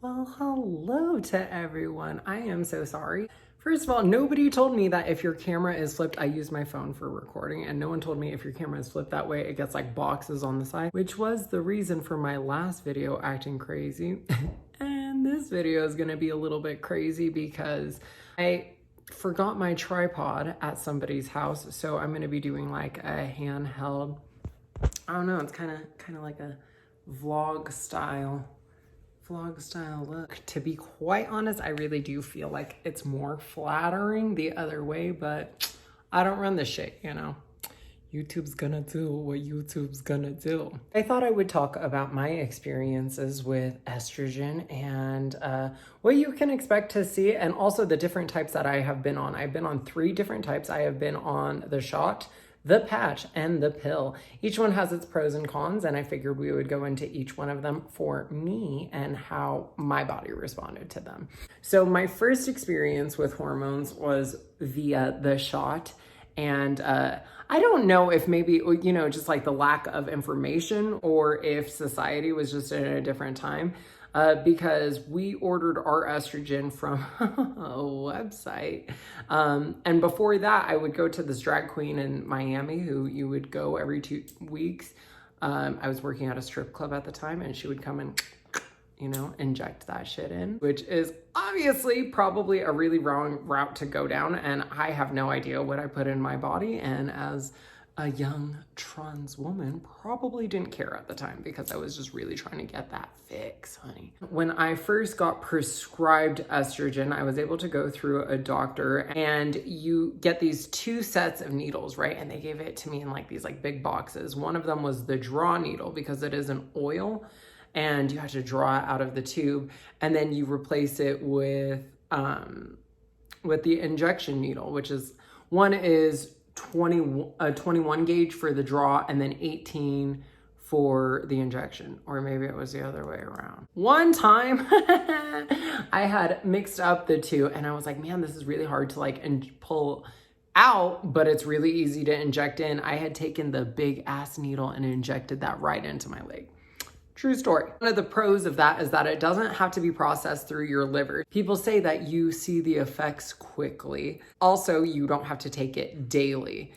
Well, hello to everyone. I am so sorry. First of all, nobody told me that if your camera is flipped, I use my phone for recording, and no one told me if your camera is flipped that way, it gets like boxes on the side, which was the reason for my last video acting crazy. And this video is gonna be a little bit crazy because I forgot my tripod at somebody's house, so I'm gonna be doing like a handheld, I don't know, it's kind of like a vlog style look. To be quite honest, I really do feel like it's more flattering the other way, but I don't run this shit, you know? YouTube's gonna do what YouTube's gonna do. I thought I would talk about my experiences with estrogen and what you can expect to see, and also the different types that I have been on. I've been on 3 different types. I have been on the shot, the patch, and the pill. Each one has its pros and cons, and I figured we would go into each one of them for me and how my body responded to them. So my first experience with hormones was via the shot, and I don't know if maybe, you know, just like the lack of information or if society was just in a different time. Because we ordered our estrogen from a website. And before that, I would go to this drag queen in Miami who you would go every 2 weeks. I was working at a strip club at the time, and she would come and, you know, inject that shit in, which is obviously probably a really wrong route to go down. And I have no idea what I put in my body. And as a young trans woman, probably didn't care at the time because I was just really trying to get that fix, honey. When I first got prescribed estrogen, I was able to go through a doctor, and you get these 2 sets of needles, right? And they gave it to me in like these like big boxes. One of them was the draw needle because it is an oil and you have to draw it out of the tube, and then you replace it with the injection needle, which is, one is 21 gauge for the draw and then 18 for the injection, or maybe it was the other way around. One time I had mixed up the 2, and I was like, man, this is really hard to like pull out, but it's really easy to inject in. I had taken the big ass needle and injected that right into my leg. True story. One of the pros of that is that it doesn't have to be processed through your liver. People say that you see the effects quickly. Also, you don't have to take it daily.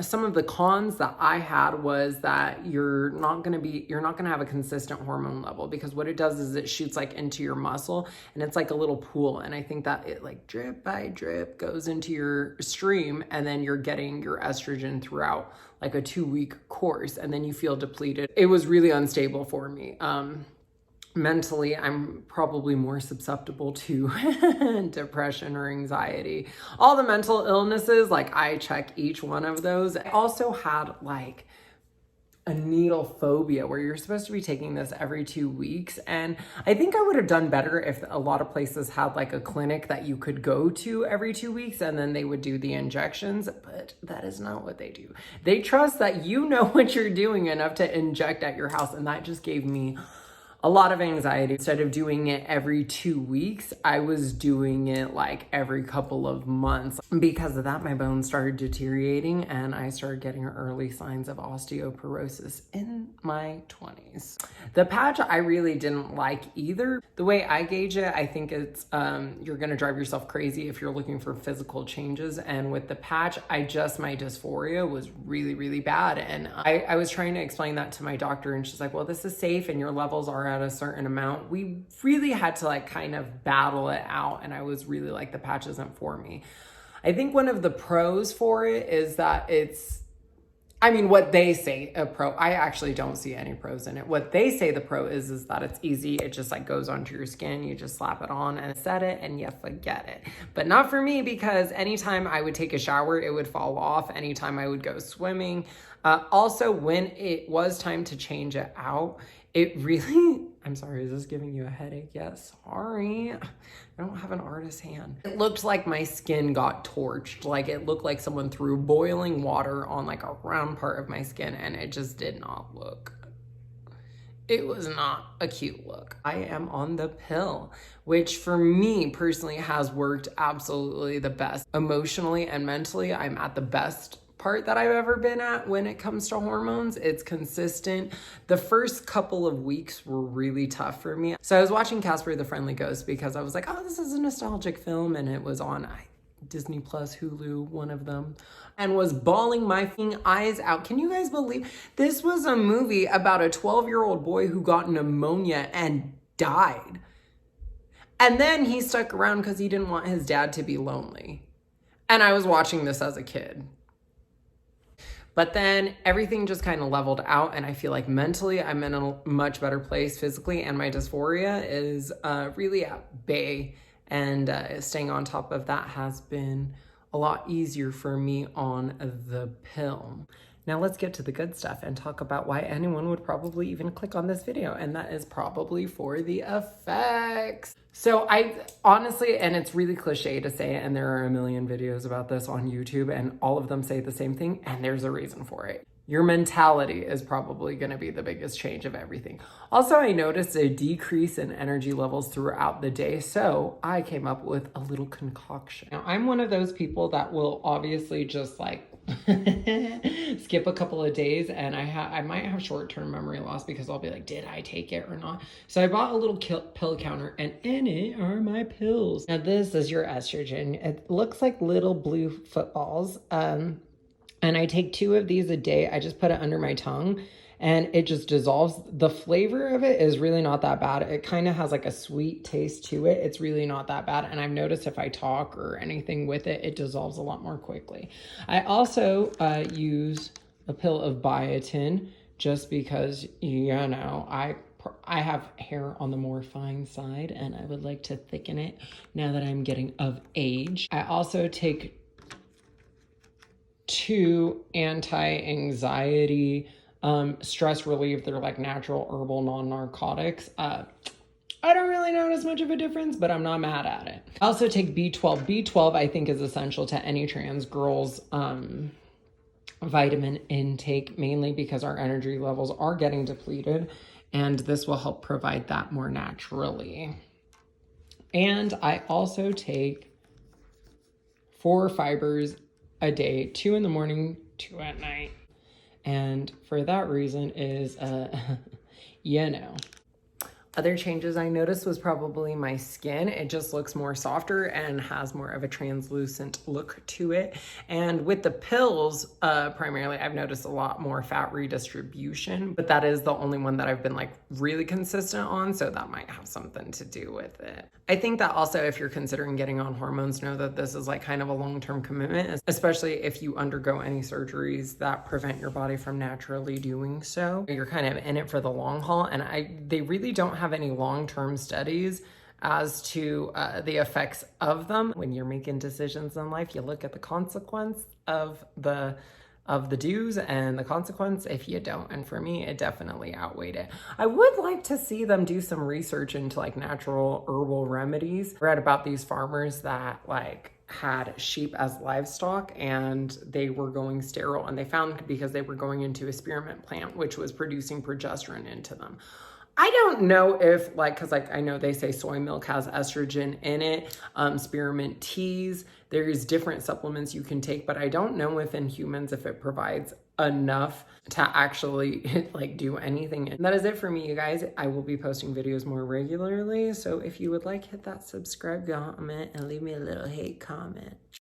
Some of the cons that I had was that you're not gonna have a consistent hormone level, because what it does is it shoots like into your muscle, and it's like a little pool. And I think that it like drip by drip goes into your stream, and then you're getting your estrogen throughout like a 2-week course, and then you feel depleted. It was really unstable for me. Mentally, I'm probably more susceptible to depression or anxiety. All the mental illnesses, like I check each one of those. I also had like a needle phobia where you're supposed to be taking this every 2 weeks. And I think I would have done better if a lot of places had like a clinic that you could go to every 2 weeks, and then they would do the injections, but that is not what they do. They trust that you know what you're doing enough to inject at your house. And that just gave me a lot of anxiety. Instead of doing it every 2 weeks, I was doing it like every couple of months. Because of that, my bones started deteriorating, and I started getting early signs of osteoporosis in my 20s. The patch I really didn't like either. The way I gauge it, I think it's you're gonna drive yourself crazy if you're looking for physical changes. And with the patch, my dysphoria was really, really bad. And I was trying to explain that to my doctor, and she's like, well, this is safe and your levels are at a certain amount. We really had to like kind of battle it out, and I was really like, the patch isn't for me. I think one of the pros for it is that what they say a pro, I actually don't see any pros in it. What they say the pro is that it's easy. It just like goes onto your skin. You just slap it on and set it and you forget it. But not for me, because anytime I would take a shower, it would fall off. Anytime I would go swimming. Also, when it was time to change it out, it really, I'm sorry, is this giving you a headache? Yes, sorry. I don't have an artist's hand. It looked like my skin got torched. Like it looked like someone threw boiling water on like a round part of my skin, and it just did not look, it was not a cute look. I am on the pill, which for me personally has worked absolutely the best. Emotionally and mentally, I'm at the best part that I've ever been at when it comes to hormones. It's consistent. The first couple of weeks were really tough for me. So I was watching Casper the Friendly Ghost because I was like, oh, this is a nostalgic film, and it was on Disney Plus, Hulu, one of them, and was bawling my eyes out. Can you guys believe this was a movie about a 12-year-old boy who got pneumonia and died? And then he stuck around because he didn't want his dad to be lonely. And I was watching this as a kid. But then everything just kind of leveled out, and I feel like mentally I'm in a much better place physically, and my dysphoria is really at bay, and staying on top of that has been a lot easier for me on the pill. Now let's get to the good stuff and talk about why anyone would probably even click on this video, and that is probably for the effects. So I honestly, and it's really cliche to say it, and there are a million videos about this on YouTube, and all of them say the same thing, and there's a reason for it. Your mentality is probably going to be the biggest change of everything. Also, I noticed a decrease in energy levels throughout the day, so I came up with a little concoction. Now, I'm one of those people that will obviously just like skip a couple of days, and I might have short-term memory loss because I'll be like, did I take it or not? So I bought a little pill counter, and in it are my pills. Now this is your estrogen. It looks like little blue footballs. And I take 2 of these a day. I just put it under my tongue and it just dissolves. The flavor of it is really not that bad. It kind of has like a sweet taste to it. It's really not that bad. And I've noticed if I talk or anything with it, it dissolves a lot more quickly. I also use a pill of biotin just because, you know, I have hair on the more fine side and I would like to thicken it now that I'm getting of age. I also take 2 anti-anxiety stress relief. They're like natural herbal non-narcotics. I don't really notice much of a difference, but I'm not mad at it. I also take B12. B12 I think is essential to any trans girl's vitamin intake, mainly because our energy levels are getting depleted, and this will help provide that more naturally. And I also take 4 fibers a day, 2 in the morning, 2 at night. And for that reason is, you know. Other changes I noticed was probably my skin. It just looks more softer and has more of a translucent look to it. And with the pills, primarily, I've noticed a lot more fat redistribution, but that is the only one that I've been like really consistent on, so that might have something to do with it. I think that also if you're considering getting on hormones, know that this is like kind of a long-term commitment, especially if you undergo any surgeries that prevent your body from naturally doing so. You're kind of in it for the long haul, and they really don't have any long-term studies as to the effects of them. When you're making decisions in life, you look at the consequence of the do's and the consequence if you don't. And for me, it definitely outweighed it. I would like to see them do some research into like natural herbal remedies. I read about these farmers that like had sheep as livestock and they were going sterile, and they found because they were going into a spearmint plant, which was producing progesterone into them. I don't know if because I know they say soy milk has estrogen in it, spearmint teas, there's different supplements you can take, but I don't know if in humans if it provides enough to actually like do anything. And that is it for me, you guys. I will be posting videos more regularly, so if you would like, hit that subscribe, comment, and leave me a little hate comment.